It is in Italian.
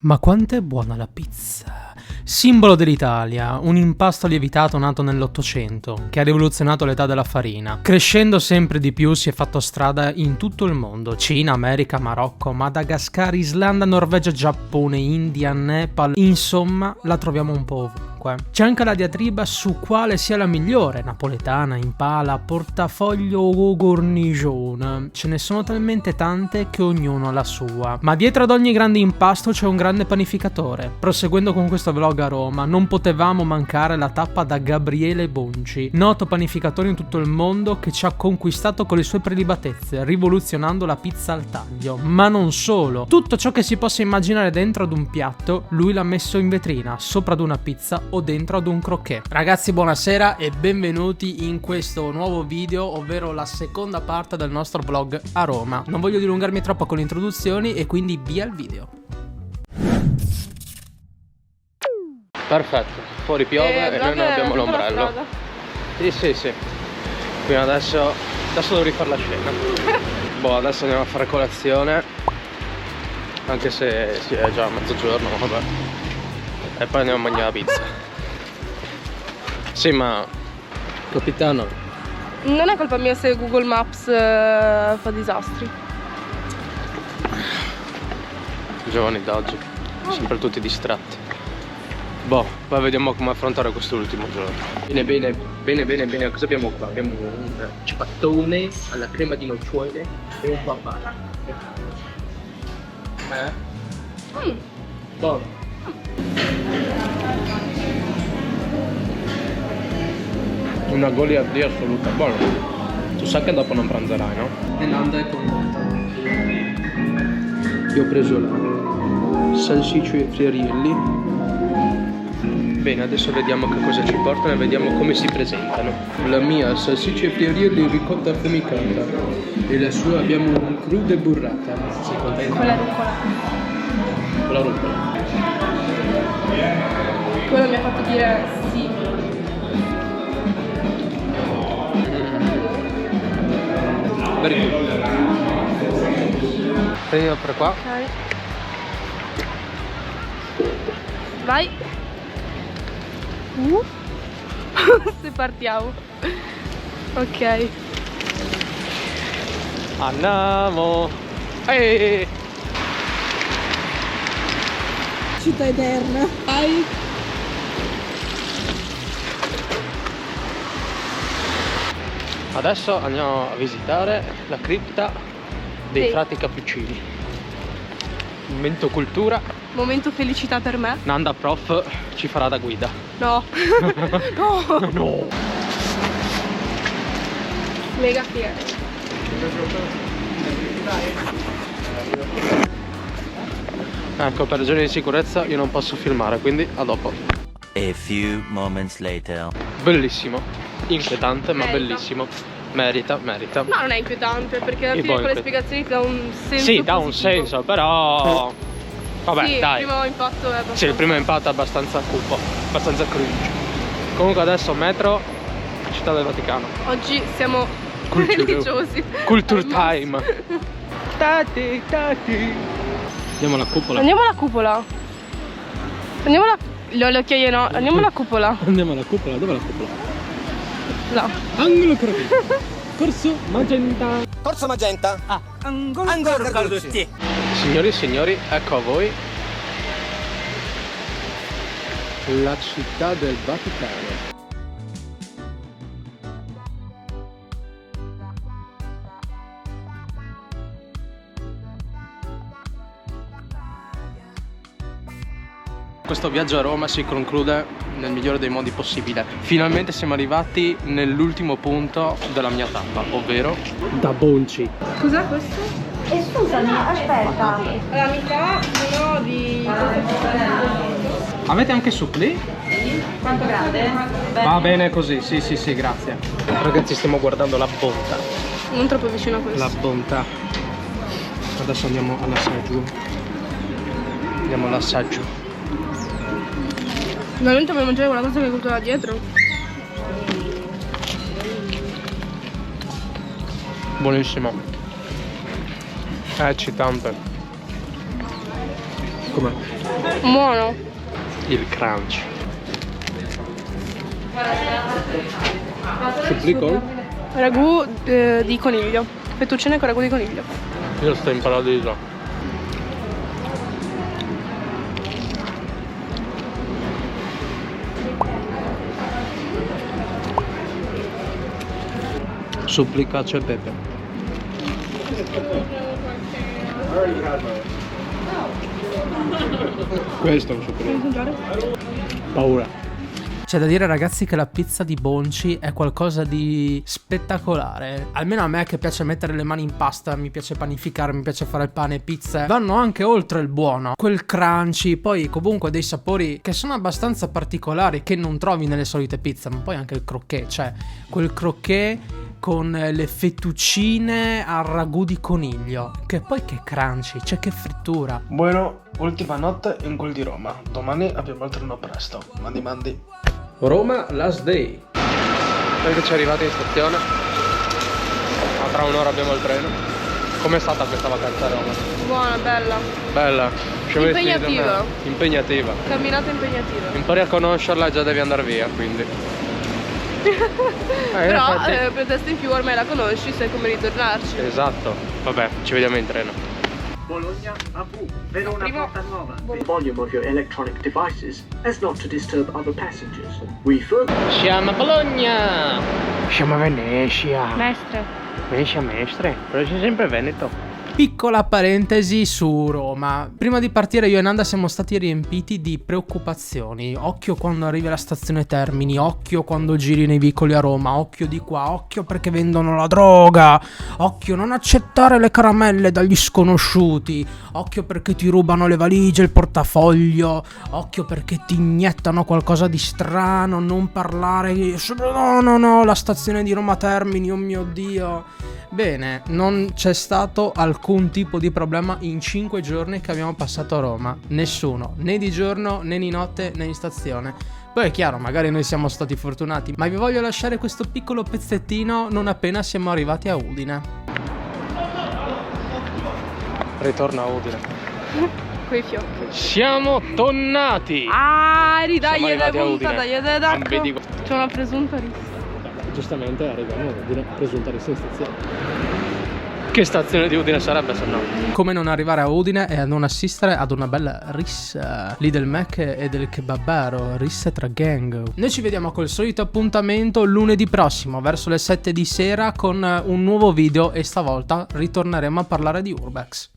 Ma quanto è buona la pizza! Simbolo dell'Italia, un impasto lievitato nato nell'Ottocento, che ha rivoluzionato l'età della farina. Crescendo sempre di più si è fatto strada in tutto il mondo: Cina, America, Marocco, Madagascar, Islanda, Norvegia, Giappone, India, Nepal. Insomma, la troviamo un po' ovunque. C'è anche la diatriba su quale sia la migliore: napoletana, impala, portafoglio o cornicione. Ce ne sono talmente tante che ognuno ha la sua. Ma dietro ad ogni grande impasto c'è un grande panificatore. Proseguendo con questo vlog a Roma, non potevamo mancare la tappa da Gabriele Bonci, noto panificatore in tutto il mondo che ci ha conquistato con le sue prelibatezze, rivoluzionando la pizza al taglio. Ma non solo, tutto ciò che si possa immaginare dentro ad un piatto, lui l'ha messo in vetrina, sopra ad una pizza o dentro ad un croquet. Ragazzi, buonasera e benvenuti in questo nuovo video, ovvero la seconda parte del nostro vlog a Roma. Non voglio dilungarmi troppo con le introduzioni e quindi via il video. Perfetto, fuori piove e noi non abbiamo l'ombrello. Sì. Quindi adesso devo rifare la scena. Boh, adesso andiamo a fare colazione, anche se sì, è già mezzogiorno, vabbè. E poi andiamo a mangiare la pizza. Sì, ma capitano, non è colpa mia se Google Maps fa disastri. I giovani d'oggi, sempre tutti distratti. Boh, poi vediamo come affrontare quest'ultimo giorno. Bene, cosa abbiamo qua? Abbiamo un ciabattone alla crema di nocciole e un papà. Buono. Una goliardia assoluta, buono. Tu sai che dopo non pranzerai, no? E Nanda è contenta. Io ho preso la salsicce e friarielli. Bene, adesso vediamo che cosa ci portano e vediamo come si presentano. La mia salsiccia e friarielli ricotta affumicata e la sua abbiamo un crudo e burrata. Sei contenta? Con la rucola. Con la rucola. Quello mi ha fatto dire sì. Very good. Prendi per qua. Ok. Vai. Se partiamo. Ok. Andiamo. Ehi. Città eterna. Vai. Adesso andiamo a visitare la cripta dei frati Cappuccini. Momento cultura. Momento felicità per me. Nanda prof ci farà da guida. No. No. No. Mega fiera. Ecco, per ragioni di sicurezza io non posso filmare, quindi a dopo. A few moments later. Bellissimo, inquietante ma Merita. bellissimo. Merita. No, non è inquietante perché alla Sì, fine poi con le spiegazioni ti dà un senso. Sì, dà un positivo. senso, però vabbè, sì, dai. Il primo impatto è abbastanza. Sì, il primo impatto è abbastanza cupo, abbastanza cringe. Comunque adesso metro, Città del Vaticano. Oggi siamo religiosi. Culture time. Tati. Andiamo alla cupola. Andiamo alla cupola. Andiamo alla. Le occhiaie no. Andiamo alla cupola. Andiamo alla cupola, dov'è la cupola? Là. Angolo Carducci. Corso Magenta. Corso Magenta? Ah, Angolo Carducci. Signori e signori, ecco a voi la città del Vaticano. Questo viaggio a Roma si conclude nel migliore dei modi possibile. Finalmente siamo arrivati nell'ultimo punto della mia tappa, ovvero da Bonci. Cos'è questo? Scusami, aspetta. Allora mi fa uno di. Avete anche suppli? Quanto grande? Va bene così, sì, grazie. Ragazzi, stiamo guardando la bontà. Non troppo vicino a questo. La bontà. Adesso andiamo all'assaggio. Andiamo all'assaggio. Veramente per mangiare quella cosa che hai avuto là dietro. Buonissimo. È eccitante. Com'è? Buono. Il crunch. Supplico? Ragù di coniglio. Fettuccine con ragù di coniglio. Io sto in paradiso. Supplica cacio e pepe. Questo è un supplico. Paura. C'è da dire ragazzi che la pizza di Bonci è qualcosa di spettacolare. Almeno a me che piace mettere le mani in pasta, mi piace panificare, mi piace fare il pane e pizze. Vanno anche oltre il buono. Quel crunchy, poi comunque dei sapori che sono abbastanza particolari, che non trovi nelle solite pizze. Ma poi anche il croquet, cioè quel croquet con le fettuccine al ragù di coniglio. Che poi che crunchy, cioè che frittura. Bueno, ultima notte in quel di Roma. Domani abbiamo il treno presto. Mandi. Roma last day. Perché ci è arrivati in stazione. Tra un'ora abbiamo il treno. Com'è stata questa vacanza a Roma? Buona, bella. Bella. Impegnativa. Impegnativa. Camminata impegnativa. Impari a conoscerla e già devi andare via, quindi. Però per testa in più ormai la conosci, sai come ritornarci. Esatto. Vabbè, ci vediamo in treno. Bologna a V, Verona Primo- Porta Nuova. The volume of your electronic devices as not to disturb other passengers. We further Siamo a Bologna. Siamo a Venezia. Mestre. Venezia mestre. Però c'è sempre Veneto. Piccola parentesi su Roma. Prima di partire io e Nanda siamo stati riempiti di preoccupazioni. Occhio quando arrivi alla stazione Termini, occhio quando giri nei vicoli a Roma, occhio di qua, occhio perché vendono la droga, occhio non accettare le caramelle dagli sconosciuti, occhio perché ti rubano le valigie, il portafoglio, occhio perché ti iniettano qualcosa di strano, non parlare, no, la stazione di Roma Termini, oh mio Dio. Bene, non c'è stato alcun tipo di problema in 5 giorni che abbiamo passato a Roma. Nessuno, né di giorno, né di notte, né in stazione. Poi è chiaro, magari noi siamo stati fortunati, ma vi voglio lasciare questo piccolo pezzettino non appena siamo arrivati a Udine. Ritorno a Udine. Quei fiocchi. Siamo tornati! Ah, Siamo dai, arrivati a punta, Udine. dai, Non vedi- c'è una presunta rissa. Giustamente arriviamo a Udine, presunta rissa in stazione. Che stazione di Udine sarebbe se no? Come non arrivare a Udine e non assistere ad una bella rissa lì del Mac e del kebabaro, rissa tra gang. Noi ci vediamo col solito appuntamento lunedì prossimo verso le 7 di sera con un nuovo video e stavolta ritorneremo a parlare di Urbex.